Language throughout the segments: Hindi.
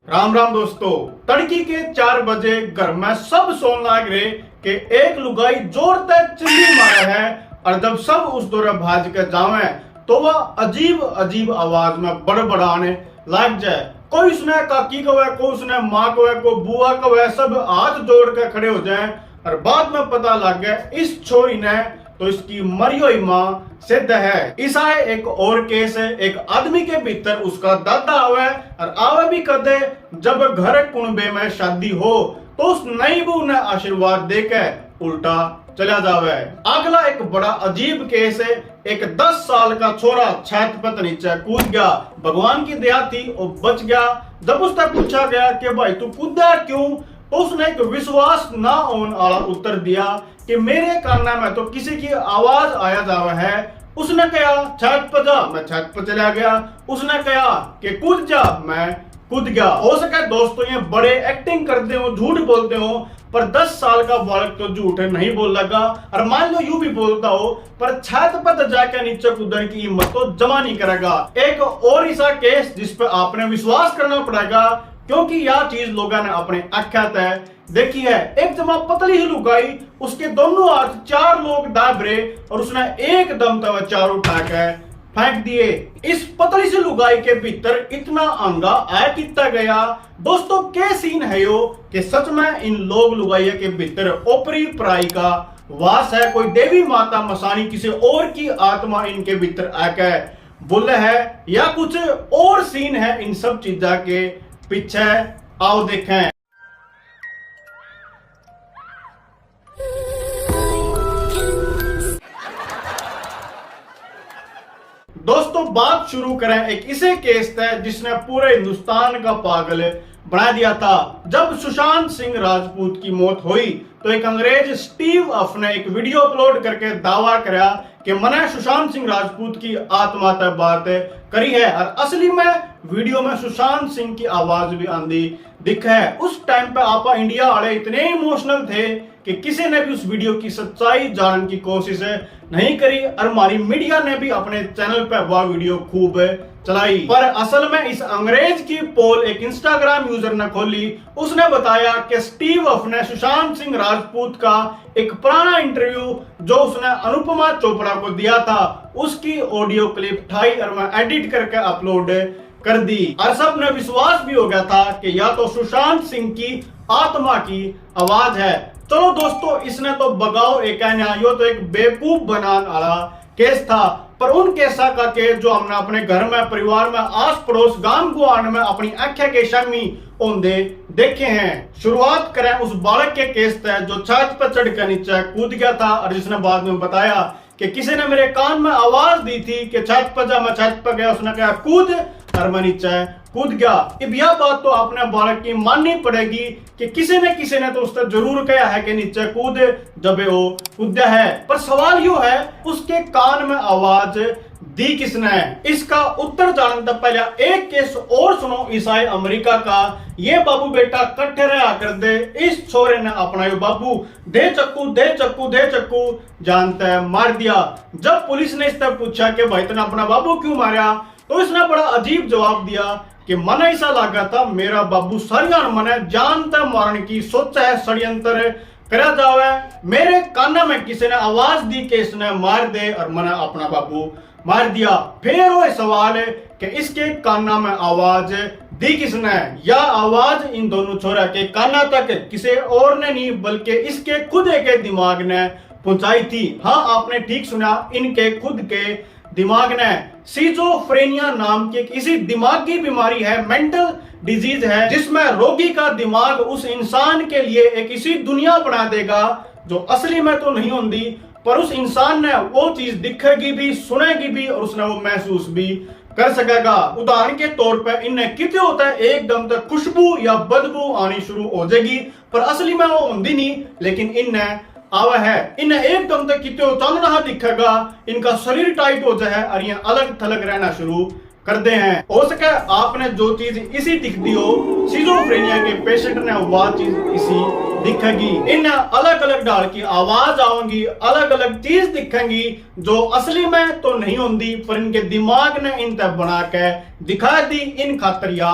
राम राम दोस्तों। तड़की के 4 बजे घर में सब सोन लाग रहे कि एक लुगाई जोर तक चिल्ली मारे है और जब सब उस दौरे भाज के जावे तो वह अजीब अजीब आवाज में बड़बड़ाने लग जाए। कोई उसने काकी कवे, कोई उसने माँ कवे, कोई बुआ कवे, सब हाथ जोड़ के खड़े हो जाए और बाद में पता लग गया इस छोरी ने तो इसकी मरी हुई माँ सिद्ध है। ऐसा एक और केस है, एक आदमी के भीतर उसका दादा आवे और आवे भी कदे जब घर कुंबे में शादी हो तो उस नई बहू ने आशीर्वाद देके उल्टा चला जावे। अगला एक बड़ा अजीब केस है, एक 10 साल का छोरा छत पर नीचे कूद गया, भगवान की दया थी और बच गया। जब उससे पूछा गया कि भाई तू कूदा क्यों, तो उसने एक विश्वास ना होने वाला उत्तर दिया कि मेरे कान में तो किसी की आवाज आया जावा है। उसने कहा छत पर जा, मैं छत पर चला गया। उसने कहा कि कूद जा, मैं कूद गया। हो सके दोस्तों ये बड़े एक्टिंग करते हो, झूठ बोलते हो, पर 10 साल का बालक तो झूठ नहीं बोल लगा। और मान लो यूं भी बोलता हो पर छत पर जाकर नीचे कूदने की हिम्मत तो जमा नहीं करेगा। एक और ऐसा केस जिस पर आपने विश्वास करना पड़ेगा क्योंकि यह चीज लोगों ने अपने आंखों तय देखी है। एक जमा पतली ही लुगाई, उसके दोनों हाथ 4 लोग दाब रहे और उसने एकदम तब 4 उठा के फेंक दिए। इस पतली सी लुगाई के भीतर इतना अंगा आया कितना गया। दोस्तों के सीन है यो कि सच में इन लोग लुगाइया के भीतर ओपरी पराई का वास है। कोई देवी माता मसानी किसी और की आत्मा इनके भीतर आके बोले है या कुछ और सीन है इन सब चीजा के पीछे। आओ देखें। दोस्तों बात शुरू करें एक इसे केस था जिसने पूरे हिंदुस्तान का पागल बना दिया था। जब सुशांत सिंह राजपूत की मौत हुई तो एक अंग्रेज स्टीव अफ ने एक वीडियो अपलोड करके दावा करा कि मैंने सुशांत सिंह राजपूत की आत्मा तक बात करी है और असली में वीडियो में सुशांत सिंह की आवाज भी आंधी दिख है। उस टाइम पे आप इंडिया वाले इतने इमोशनल थे कि किसी ने भी उस वीडियो की सच्चाई जानने की कोशिश नहीं करी और हमारी मीडिया ने भी अपने चैनल पे वह वीडियो खूब चलाई। पर असल में इस अंग्रेज की पोल एक इंस्टाग्राम यूजर ने खोली। उसने बताया कि स्टीव अफ ने सुशांत सिंह राजपूत का एक पुराना इंटरव्यू जो उसने अनुपमा चोपड़ा को दिया था उसकी ऑडियो क्लिप उठाई और मैं एडिट करके अपलोड कर दी और सब ने विश्वास भी हो गया था कि या तो सुशांत सिंह की आत्मा की आवाज है। चलो दोस्तों इसने तो बगाओ एक यो तो एक बेवकूफ बनाने वाला केस था, पर उन केसा का केस जो हमने अपने घर में, परिवार में, आस पड़ोस, गांव गुआन में अपनी आंखें के सामने औंधे देखे हैं। शुरुआत करें उस बालक के केस से जो छत पर चढ़कर नीचे कूद गया था और जिसने बाद में बताया कि किसी ने मेरे कान में आवाज दी थी कि छत पर जा, मैं छत पर गया। उसने कहा कूद और मैं नीचे कूद गया। अब यह बात तो आपने बालक की माननी पड़ेगी कि किसी ने तो उससे जरूर कहा है कि नीचे कूद जब वो कूदा है। पर सवाल यू है उसके कान में आवाज दी किसने? इसका उत्तर जानने से पहले एक केस और सुनो ईसाई अमेरिका का। ये बाबू बेटा कट्ठे रहा कर दे, इस छोरे ने अपना यो बाबू दे चक्कू दे चक्कू दे चक्कू जानते मार दिया। जब पुलिस ने इससे पूछा कि भाई तूने अपना बाबू क्यों मारा तो इसने बड़ा अजीब जवाब दिया कि मन ऐसा लगा था मेरा बाबू सारिया मने जानते मारने की सोचा है, षड्यंत्र करा जावे। मेरे काना में किसी ने आवाज दी कि इसने मार दे और मैंने अपना बाबू मार दिया। फिर वो सवाल है कि इसके काना में आवाज दी किसने? या आवाज इन दोनों छोरा के काना तक किसी और ने नहीं बल्कि इसके खुद के दिमाग ने पहुंचाई थी। हाँ आपने ठीक सुना, इनके खुद के दिमाग ने। सिजोफ्रेनिया नाम की किसी दिमाग की बीमारी है, मेंटल डिजीज है जिसमें रोगी का दिमाग उस इंसान के लिए एक ऐसी दुनिया बना देगा जो असली में तो नहीं होती पर उस इंसान ने वो चीज दिखेगी भी, सुनेगी भी और उसने वो महसूस भी कर सकेगा। उदाहरण के तौर पर इन्हें कितने होता है एकदम तक खुशबू या बदबू आनी शुरू हो जाएगी पर असली में वो होती नहीं, लेकिन इन्हें आवा है। इन्हें एकदम तक कितने चंदना दिखेगा, इनका शरीर टाइट हो जाए और ये अलग थलग रहना शुरू करते हैं। हो सके आपने जो चीज इसी दिखती हो सिजोफ्रेनिया के पेशेंट ने वह चीज इसी दिखेगी। इन अलग अलग ढाल की आवाज आएंगी, अलग अलग चीज दिखेंगी जो असली में तो नहीं होती पर इनके दिमाग ने इन तक बना के दिखा दी। इन खातर या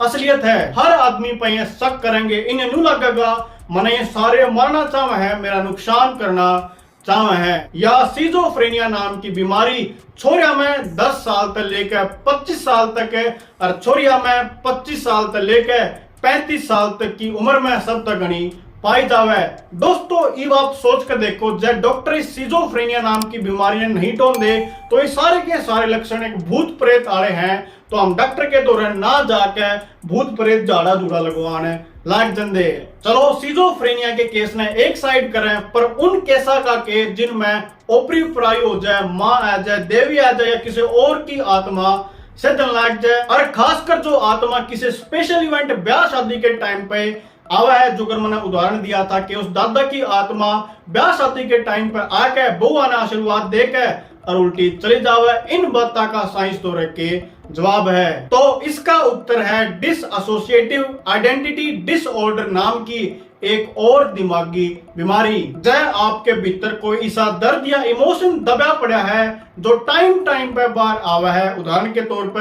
असलियत है। हर आदमी पे ये शक करेंगे, इन्हें नहीं लगेगा मने ये सारे मारना चाहे है, मेरा नुकसान करना चाहे है। या सिजोफ्रेनिया नाम की बीमारी छोरिया में 10 साल तक लेकर 25 साल तक है, और छोरिया में 25 साल तक लेकर 35 साल तक की उम्र में सब तक गणी पाई जावे। दोस्तों ये बात सोच कर देखो, जब डॉक्टर इस सिजोफ्रेनिया नाम की बीमारी ने नहीं टोन दे तो ये सारे के सारे लक्षण एक भूत प्रेत आ रहे हैं, तो हम डॉक्टर के दौरान ना जाके भूत प्रेत झाड़ा झूड़ा लगवाने लाग जंदे। चलो सिजोफ्रेनिया के केस ने एक साइड करें, पर उन केसा का केस जिनमें ओपरी पराई हो जाए, माँ आ जाए, देवी आ जाए, या किसी और की आत्मा से जन लाग जाए, और खासकर जो आत्मा किसी स्पेशल इवेंट ब्याह शादी के टाइम पे आवा है, जो मैंने उदाहरण दिया था कि उस दादा की आत्मा ब्याह शादी के टाइम पे आके बुआ ने आशीर्वाद देके और उल्टी चली जावे, इन बातों का साइंस तो के जवाब है। तो इसका उत्तर है डिसएसोसिएटिव आइडेंटिटी डिसऑर्डर नाम की एक और दिमागी बीमारी। जय आपके भीतर कोई ऐसा दर्द या इमोशन दबा पड़ा है जो टाइम टाइम पे बाहर आवा है। उदाहरण के तौर पे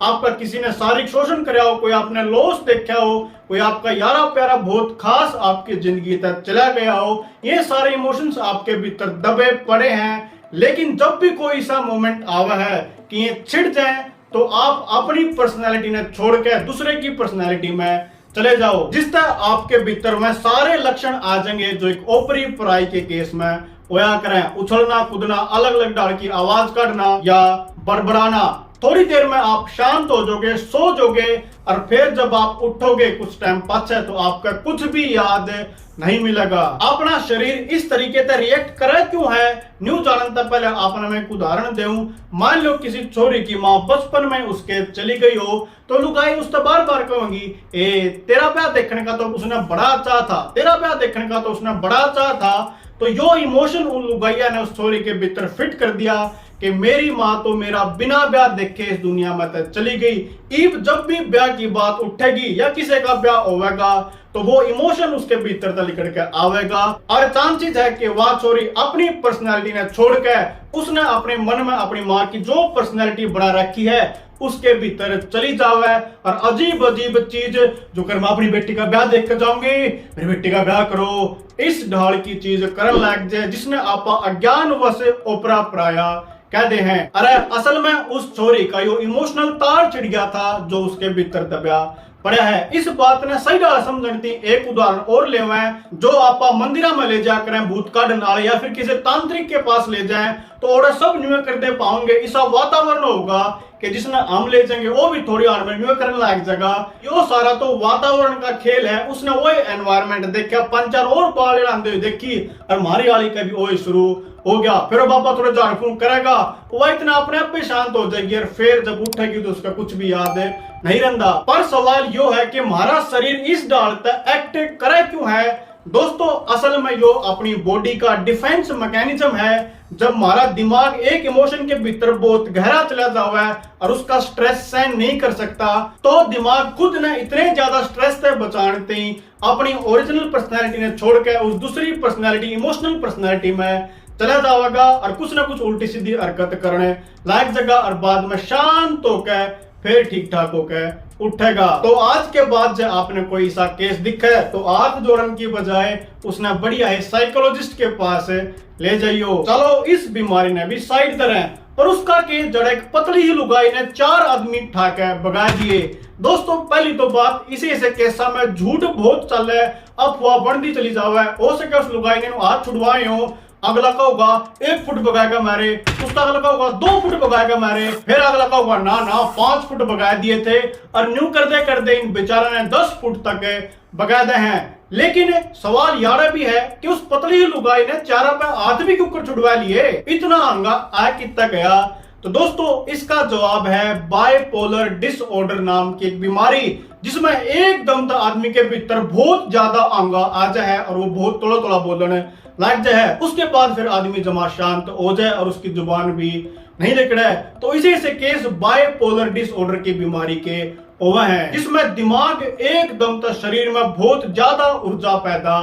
आपका किसी ने शारीरिक शोषण कराया हो, कोई आपने लॉस देखा हो, कोई आपका यारा प्यारा बहुत खास आपकी जिंदगी तक चला गया हो, ये सारे इमोशंस आपके भीतर दबे पड़े हैं। लेकिन जब भी कोई ऐसा मोमेंट आवा है कि ये छिड़ जाए, तो आप अपनी पर्सनैलिटी ने छोड़ के दूसरे की पर्सनैलिटी में चले जाओ, जिस तरह आपके भीतर में सारे लक्षण आ जाएंगे जो एक ओपरी पराई के केस में होया करें। उछलना कूदना, अलग अलग ढाल की आवाज काटना या बड़बड़ाना। थोड़ी देर में आप शांत हो जाओगे, सो जाओगे, और फिर जब आप उठोगे कुछ टाइम पाछे तो आपका कुछ भी याद नहीं मिलेगा। अपना शरीर इस तरीके से रिएक्ट करे क्यों है, न्यू जानने से पहले आपने मैं एक उदाहरण दूं। मान लो किसी छोरी की माँ बचपन में उसके चली गई हो, तो लुगाई उससे बार बार कहेंगी, ए तेरा ब्याह देखने का तो उसने बड़ा चाह था, तेरा ब्याह देखने का तो उसने बड़ा चाह था। तो यो इमोशन उन लुगाइया ने उस छोरी के भीतर फिट कर दिया कि मेरी माँ तो मेरा बिना ब्याह देखे इस दुनिया में तो चली गई। इब जब भी ब्याह की बात उठेगी या किसी का ब्याह होगा, तो वो इमोशन उसके भीतर से निकल के आवेगा, और चांसेस है कि वह छोरी अपनी पर्सनैलिटी ने छोड़ के उसने अपने मन में अपनी माँ की जो पर्सनैलिटी बना रखी है उसके भीतर चली जावे, और अजीब अजीब चीज जो कर मैं अपनी बेटी का ब्याह देख कर जाऊंगी, मेरी बेटी का ब्याह करो, इस ढाल की चीज करने लग जाए, जिसने आप अज्ञान वश ओपरा पराया कहते हैं। अरे असल में उस छोरी का यो इमोशनल तार चिढ़ गया था जो उसके भीतर दबा पड़ा है। इस बात ने सही ढाल समझती एक उदाहरण और ले जो आप मंदिर में ले जा करें भूत का डंडाल, या फिर किसी तांत्रिक के पास ले जाएं, तो और सब न्यू करते पाओगे। ऐसा वातावरण होगा कि जिसने हम ले जाएंगे वो भी थोड़ी आड़ में न्यू करने लायक जगह। यो सारा तो वातावरण का खेल है। उसने वही एनवायरमेंट देखा, 5-4 और पाले लाते हुए देखी, और हमारी आली का भी वही शुरू हो गया। फिर बाबा थोड़ा झाड़ फूंक करेगा, वह इतना अपने आप पे शांत हो जाएगी, और फिर जब उठेगी तो उसका कुछ भी याद नहीं रहता। पर सवाल यो है कि हमारा शरीर इस डाल तक एक्ट करे क्यों है। दोस्तों असल में यो अपनी बॉडी का डिफेंस मैकेनिज्म है। जब हमारा दिमाग एक इमोशन के भीतर बहुत गहरा चला जाता है और उसका स्ट्रेस सहन नहीं कर सकता, तो दिमाग खुद ने इतने ज्यादा स्ट्रेस से बचाते ही अपनी ओरिजिनल पर्सनैलिटी ने छोड़ के उस दूसरी पर्सनैलिटी इमोशनल पर्सनैलिटी में चला जाएगा, और कुछ ना कुछ उल्टी सीधी हरकत करने लायक जगह, और बाद में शांत होकर फिर ठीक ठाक होकर उठेगा। तो आज के बाद जब आपने कोई ऐसा केस दिखा है, तो आंख जोड़न की बजाय उसने बढ़िया है साइकोलॉजिस्ट के पास ले जाइयो। चलो इस बीमारी ने भी साइड तरह, पर उसका केस जड़ एक पतली ही लुगाई ने 4 आदमी ठाके भगा दिए। दोस्तों पहली तो बात इसी से केसा में झूठ बहुत चल रहा है, अफवाह बढ़ती चली जावे। हो सके उस लुगाई ने हाथ छुड़वाए हो, अगला का होगा 1 फुट बगाएगा मारे, उसका अगला का होगा 2 फुट बगाएगा मारे, फिर अगला का होगा ना 5 फुट बगा दिए थे, और न्यू करते करते इन बेचारा ने 10 फुट तक बगा दे हैं। लेकिन सवाल यार भी है कि उस पतली लुगाई ने 4 पे हाथ भी क्यों छुड़वा लिए, इतना अंगा आ कितना गया। तो दोस्तों इसका जवाब है बाइपोलर डिसऑर्डर नाम की एक बीमारी, जिसमें एकदम तो आदमी के भीतर बहुत ज्यादा अंगा आ जाए और वो बहुत थोड़ा थोड़ा बोलने लग जाए। उसके बाद फिर आदमी जमा शांत हो जाए और उसकी जुबान भी नहीं निकले। तो इसी से केस बाइपोलर डिसऑर्डर की बीमारी के हुआ है, जिसमें दिमाग एकदम तो शरीर में बहुत ज्यादा ऊर्जा पैदा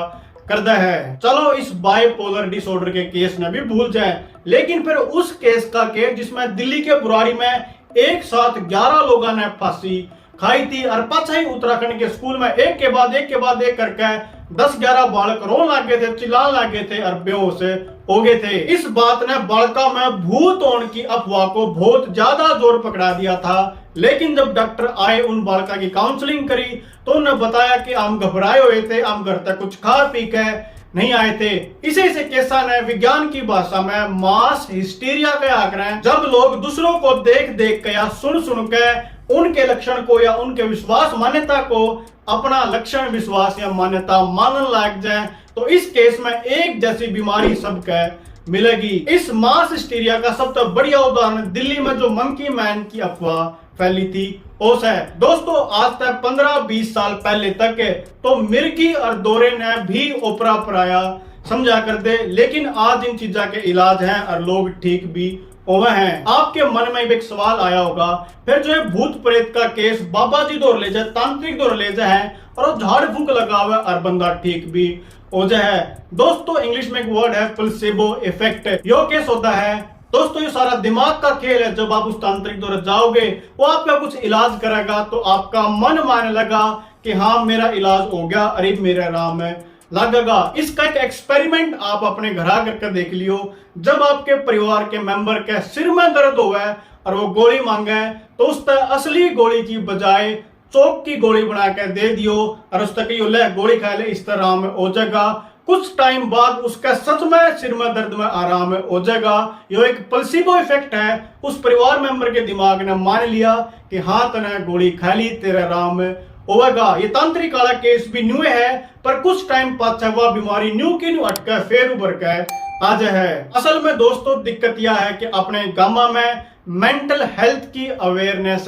करता है। चलो इस बाइपोलर डिसऑर्डर के केस ने भी भूल जाए, लेकिन फिर उस केस का केस जिसमें दिल्ली के बुराड़ी में एक साथ 11 लोगों ने फांसी खाई थी और पाछा ही उत्तराखंड के स्कूल में एक के बाद एक करके 10-11 बालक रोन लागे थे, चिल्लान लागे थे और बेहोश हो गए थे। इस बात ने बालका में भूत होने की अफवाह को बहुत ज्यादा जोर पकड़ा दिया था। लेकिन जब डॉक्टर आए, उन बालका की काउंसलिंग करी तो उन्हें बताया कि हम घबराए हुए थे, हम घर तक कुछ खा पी के नहीं आए थे। इसे केसा ने विज्ञान की भाषा में मास हिस्टीरिया कहा करें, जब लोग दूसरों को देख के या सुन के उनके लक्षण को या उनके विश्वास मान्यता को अपना लक्षण विश्वास या मान्यता मानने लग जाए, तो इस केस में एक जैसी बीमारी सबके मिलेगी। इस मास हिस्टीरिया का सबसे बढ़िया उदाहरण दिल्ली में जो मंकी मैन की अफवाह फैली थी उस है। दोस्तों, आज तक 15-20 साल पहले तक तो मिर्गी और दौरे ने भी ओपरा पराया समझा कर दे, लेकिन आज इन चीजों के इलाज हैं और लोग ठीक भी हुए हैं। आपके मन में एक सवाल आया होगा, फिर जो है भूत प्रेत का केस बाबा जी दौर ले जाए, तांत्रिक दौर ले जाए और झाड़ फूक लगावे और बंदा ठीक भी हो जाए। दोस्तों, इंग्लिश में एक वर्ड है प्लेसेबो इफेक्ट। यो केस होता है दोस्तों, ये सारा दिमाग का खेल है। जब आप उस तांत्रिक दौर जाओगे, वो आपका कुछ इलाज करेगा तो आपका मन मानने लगा कि हाँ मेरा इलाज हो गया, अरे मेरा आराम है लगेगा। इसका एक एक्सपेरिमेंट आप अपने घर करके देख लियो। जब आपके परिवार के मेंबर के सिर में दर्द हुआ और वो गोली मांगे, तो उस तक असली गोली की बजाय चौक की गोली बना के दे दियो और उस तक ले गोली खा ले, इस तरह में हो जाएगा। कुछ टाइम बाद उसका सच में सिर में दर्द में आराम हो जाएगा। ये एक प्लेसिबो इफेक्ट है। उस परिवार मेंबर के दिमाग ने मान लिया कि हाँ तने गोली खा ली, तेरा आराम होगा। ये तांत्रिक वाला केस भी न्यू है, पर कुछ टाइम पाछे वह बीमारी न्यू की न्यू हटकर फिर उभर के आज है। असल में दोस्तों दिक्कत यह है कि अपने गामा में मेंटल हेल्थ की अवेयरनेस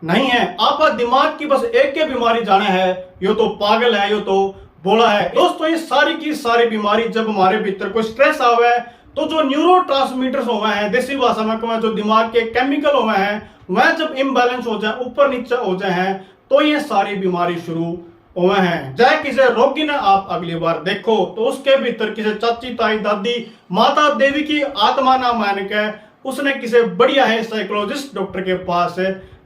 नहीं है। आप दिमाग की बस एक के बीमारी जाने है, यो तो पागल है, यो तो बोला है। दोस्तों, ये सारी की सारी बीमारी जब हमारे भीतर कोई स्ट्रेस आवे, तो जो न्यूरो ट्रांसमीटर्स हुए हैं, देसी भाषा में कहूँ जो दिमाग के केमिकल हुए हैं, वह जब इम्बैलेंस हो जाए, ऊपर नीचे हो जाए, तो ये सारी बीमारी शुरू हुए हैं। चाहे किसी रोगी ने आप अगली बार देखो तो उसके भीतर किसी चाची ताई दादी माता देवी की आत्मा ना मान के उसने किसी बढ़िया है साइकोलॉजिस्ट डॉक्टर के पास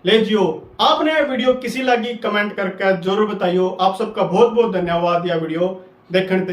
ले जियो। आपने वीडियो किसी लगी कमेंट करके जरूर बताइयो। आप सबका बहुत बहुत धन्यवाद यह वीडियो देखने